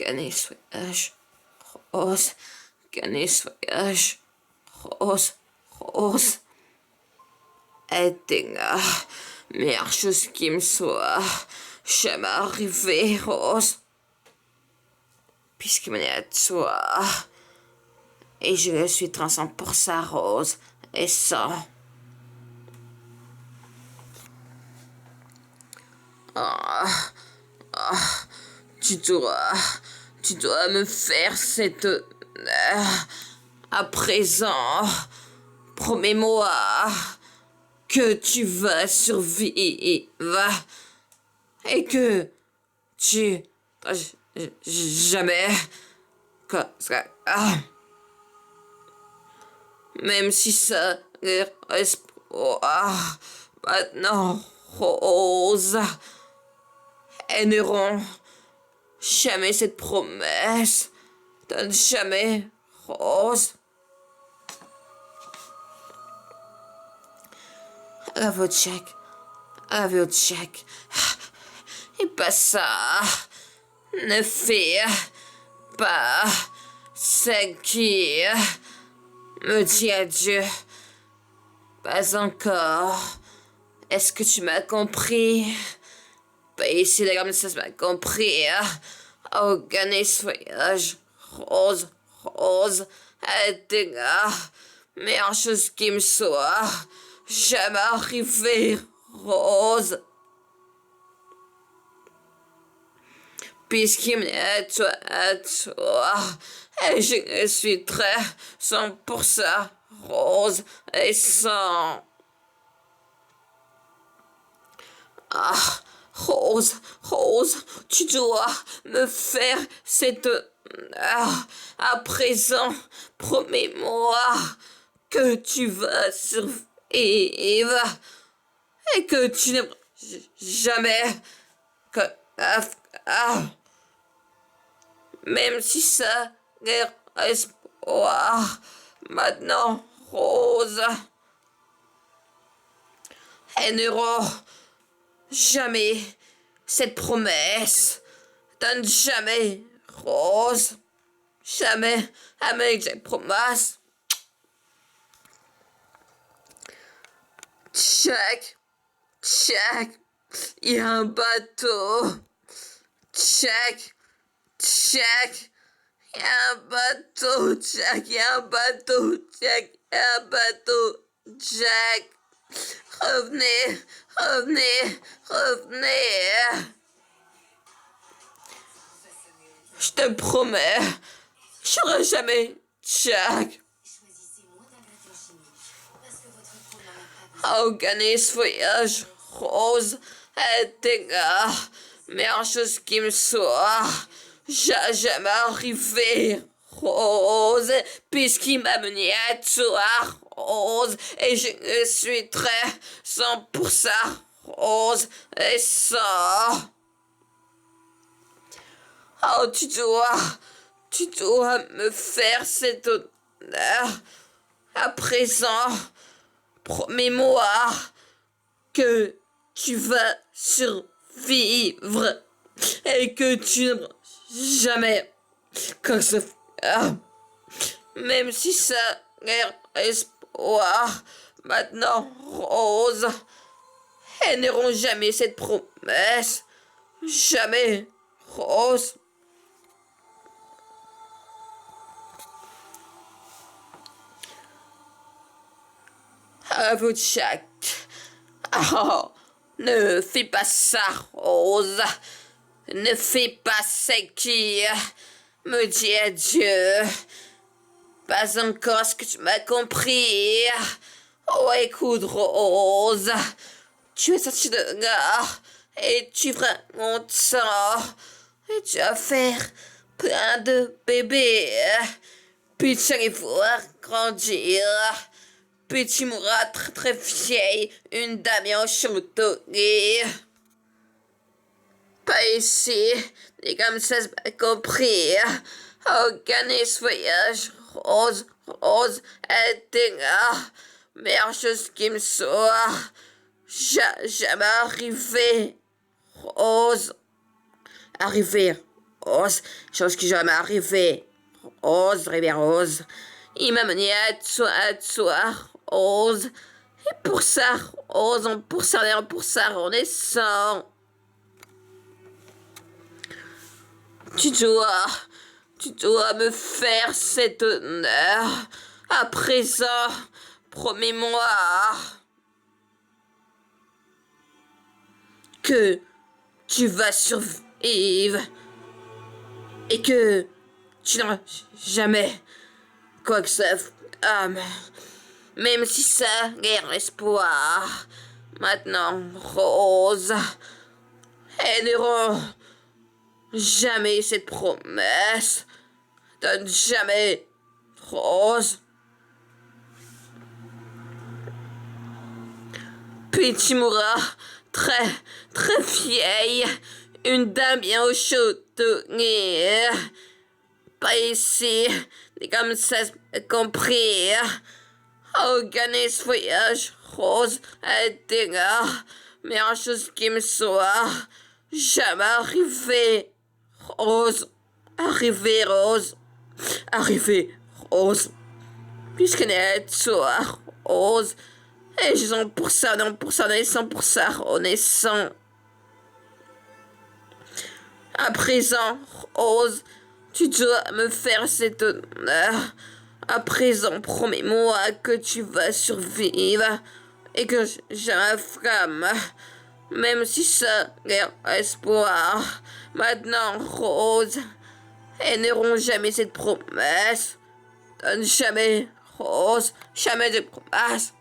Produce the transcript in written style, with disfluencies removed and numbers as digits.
Organise voyage, rose, organise voyage, rose, rose. Dinge, meilleure chose qui me soit jamais arrivée, rose. Puisqu'il m'en est à toi, et je suis transcend pour ça, rose, et ça. Ah, ah, tu dois me faire cette... à présent, promets-moi que tu vas survivre et que tu... jamais... même si ça espoir maintenant, Rose, elles n'auront jamais cette promesse. Donne jamais, Rose. À votre chèque. Et pas ça. Ne fais pas ce qui me dit adieu. Pas encore. Est-ce que tu m'as compris? Pas ici, les gars, ça m'a compris. Organise ce voyage. Rose, Rose, des gars. Meilleure chose qui me soit jamais arrivé, Rose. Puisqu'il m'est à toi, et je suis très 100% Rose et sans... Ah, Rose, tu dois me faire cette... à présent, promets-moi que tu vas survivre et que tu ne... jamais... que... même si ça guerre espoir, maintenant, Rose, elles n'auront jamais cette promesse. Donne jamais, Rose, jamais avec cette promesse. Check, il y a un bateau. Check, il y a un bateau, Jack, il y a un bateau, Jack, il y a un bateau, Jack. Revenez. Je te promets, je serai jamais Jack. Organise voyage, Rose, et des gars, meilleure chose qui me soit jamais arrivé, Rose, puisqu'il m'a mené à toi, Rose, et je suis très 100% Rose, et ça... Oh, tu dois me faire cet honneur. À présent, promets-moi que tu vas survivre et que tu ne jamais comme ça. Même si ça guerre espoir, maintenant, Rose, elles n'auront jamais cette promesse. Jamais, Rose. À vous, Jack. Oh, ne fais pas ça, Rose. Ne fais pas ce qui me dit adieu. Pas encore ce que tu m'as compris. Oh, écoute, Rose. Tu es sorti de gare et tu feras mon temps. Et tu vas faire plein de bébés. Puis tu vas les voir grandir. Puis tu mourras très très vieille, une dame en chauderie. Pas ici, les comme ça, c'est pas compris. Organise voyage, Rose, aidez-moi. Meilleure chose qui me soit jamais arrivé, Rose. Arrivé, Rose, chose qui jamais arrivée. Rose, rêver Rose. Il m'a mené à toi, Rose. Et pour ça, Rose, pour sa renaissance. Tu dois me faire cet honneur. À présent, promets-moi que tu vas survivre et que tu n'auras jamais quoi que ça... même si ça guère l'espoir. Maintenant, Rose, elles n'auront jamais cette promesse. Donne jamais, Rose. Puis tu mourras très, très vieille. Une dame bien au chaudonnier. Pas ici, ni comme ça, compris. Organiser ce voyage, Rose, à l'égard. Mais en chose qui me soit jamais arrivé. Rose, arrivé, Rose. Arrivé, Rose. Puisque n'est toi, Rose. Et je sens pour ça, non, pour ça, naissant, pour ça, renaissant. À présent, Rose, tu dois me faire cet honneur. À présent, promets-moi que tu vas survivre et que j'ai ma flamme. Même si ça guère espoir. Maintenant, Rose, elles n'auront jamais cette promesse. Donne jamais, Rose, jamais de promesse.